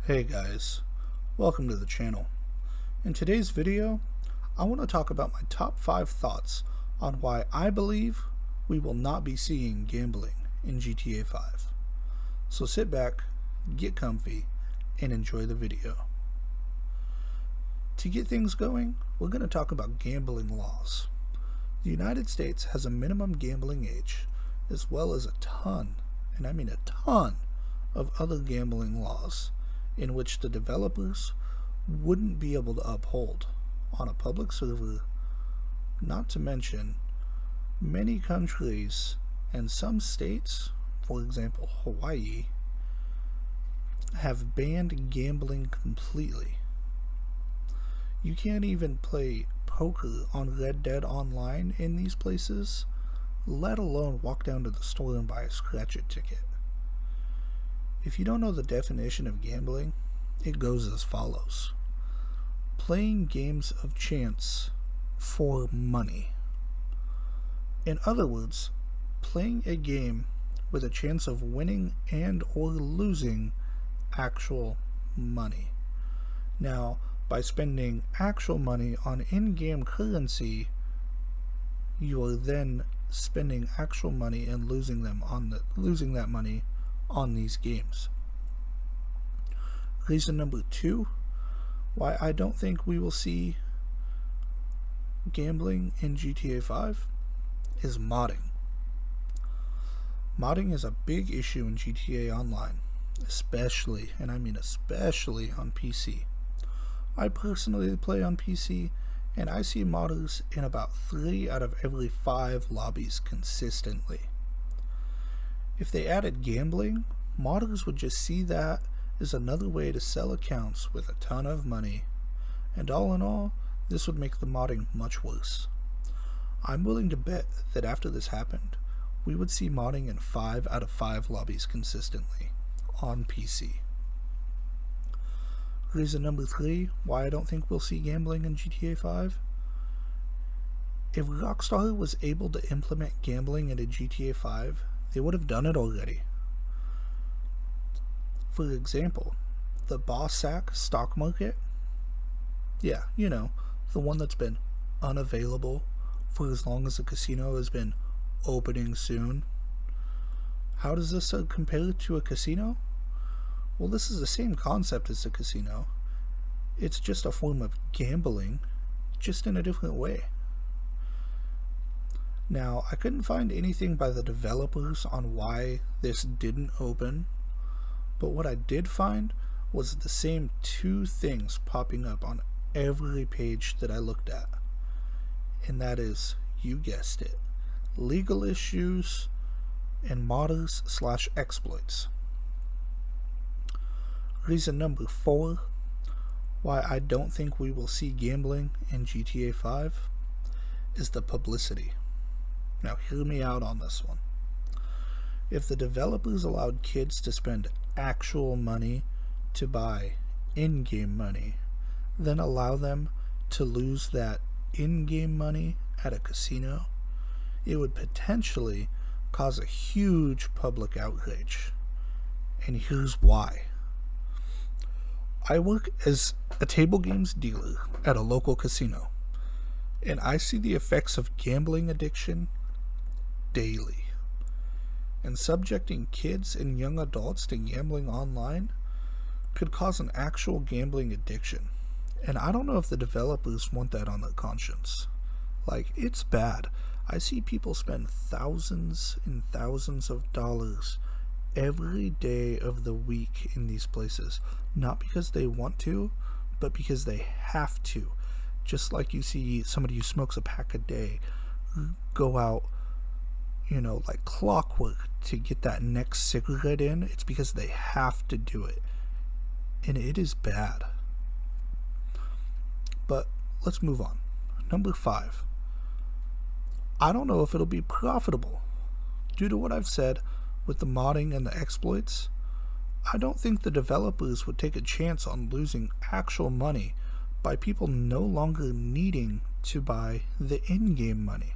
Hey guys, welcome to the channel. In today's video, I want to talk about my top 5 thoughts on why I believe we will not be seeing gambling in GTA 5. So sit back, get comfy, and enjoy the video. To get things going, we're going to talk about gambling laws. The United States has a minimum gambling age, as well as a ton, and I mean a ton, of other gambling laws in which the developers wouldn't be able to uphold on a public server, not to mention many countries and some states, for example Hawaii, have banned gambling completely. You can't even play poker on Red Dead Online in these places, let alone walk down to the store and buy a scratch-it ticket. If you don't know the definition of gambling, it goes as follows. Playing games of chance for money. In other words, playing a game with a chance of winning and or losing actual money. Now, by spending actual money on in-game currency, you are then spending actual money and losing that money on these games. Reason number 2 why I don't think we will see gambling in GTA 5 is modding. Modding is a big issue in GTA Online, especially, and I mean especially, on PC. I personally play on PC, and I see modders in about 3 out of every 5 lobbies consistently. If they added gambling, modders would just see that as another way to sell accounts with a ton of money, and all in all, this would make the modding much worse. I'm willing to bet that after this happened, we would see modding in 5 out of 5 lobbies consistently, on PC. Reason number 3 why I don't think we'll see gambling in GTA 5. If Rockstar was able to implement gambling into GTA 5, they would have done it already. For example, the Bossack stock market. Yeah, you know, the one that's been unavailable for as long as the casino has been opening soon. How does this compare to a casino? Well, this is the same concept as a casino. It's just a form of gambling, just in a different way. Now, I couldn't find anything by the developers on why this didn't open, but what I did find was the same 2 things popping up on every page that I looked at. And that is, you guessed it, legal issues and modders/exploits. Reason number 4 why I don't think we will see gambling in GTA 5 is the publicity. Now hear me out on this one. If the developers allowed kids to spend actual money to buy in-game money, then allow them to lose that in-game money at a casino, it would potentially cause a huge public outrage. And here's why. I work as a table games dealer at a local casino, and I see the effects of gambling addiction daily. And subjecting kids and young adults to gambling online could cause an actual gambling addiction. And I don't know if the developers want that on their conscience. Like, it's bad. I see people spend thousands and thousands of dollars every day of the week in these places. Not because they want to, but because they have to. Just like you see somebody who smokes a pack a day go out, like clockwork to get that next cigarette in. It's because they have to do it. And it is bad. But let's move on. Number 5. I don't know if it'll be profitable. Due to what I've said with the modding and the exploits, I don't think the developers would take a chance on losing actual money by people no longer needing to buy the in-game money.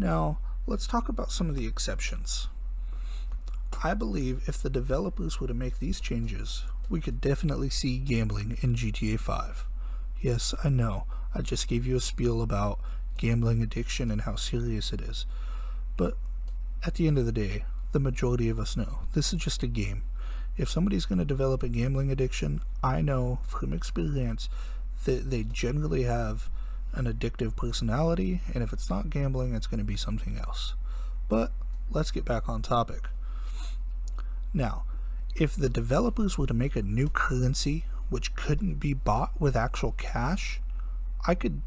Now, let's talk about some of the exceptions. I believe if the developers were to make these changes, we could definitely see gambling in GTA 5. Yes, I know, I just gave you a spiel about gambling addiction and how serious it is. But at the end of the day, the majority of us know this is just a game. If somebody's going to develop a gambling addiction, I know from experience that they generally have an addictive personality, and if it's not gambling, it's going to be something else. But let's get back on topic. Now, if the developers were to make a new currency which couldn't be bought with actual cash, I could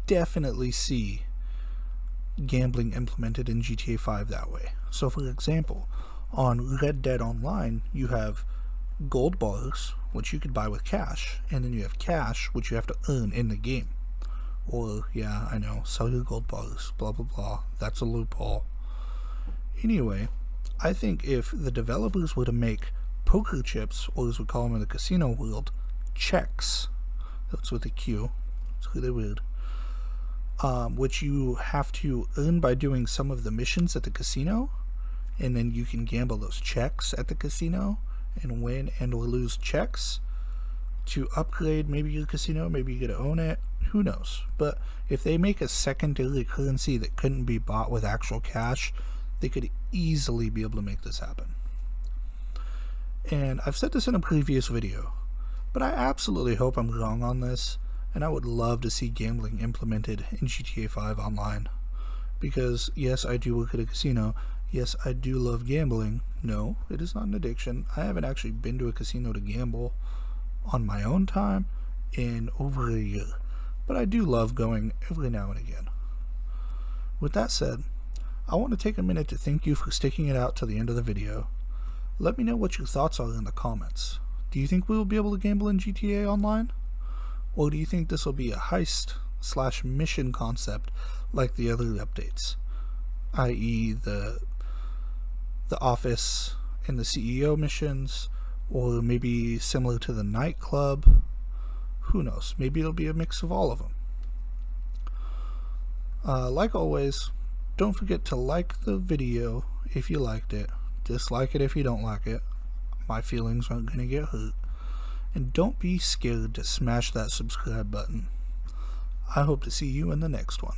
definitely see gambling implemented in GTA 5 that way. So for example, on Red Dead Online, you have gold bars, which you could buy with cash, and then you have cash, which you have to earn in the game. Or, yeah, I know, sell your gold bars, blah blah blah, that's a loophole. Anyway, I think if the developers were to make poker chips, or as we call them in the casino world, checks, that's with a Q, it's really weird, which you have to earn by doing some of the missions at the casino, and then you can gamble those checks at the casino and win and or lose checks to upgrade maybe your casino, maybe you get to own it, who knows. But if they make a secondary currency that couldn't be bought with actual cash, they could easily be able to make this happen. And I've said this in a previous video, but I absolutely hope I'm wrong on this, and I would love to see gambling implemented in GTA 5 Online. Because yes, I do work at a casino, yes, I do love gambling. No, it is not an addiction. I haven't actually been to a casino to gamble on my own time in over a year, but I do love going every now and again. With that said, I want to take a minute to thank you for sticking it out to the end of the video. Let me know what your thoughts are in the comments. Do you think we will be able to gamble in GTA Online? Or do you think this will be a heist/mission concept like the other updates, i.e. the office and the CEO missions, or maybe similar to the nightclub? Who knows, maybe it'll be a mix of all of them. Like always, don't forget to like the video if you liked it, dislike it if you don't like it, my feelings aren't going to get hurt, and don't be scared to smash that subscribe button. I hope to see you in the next one.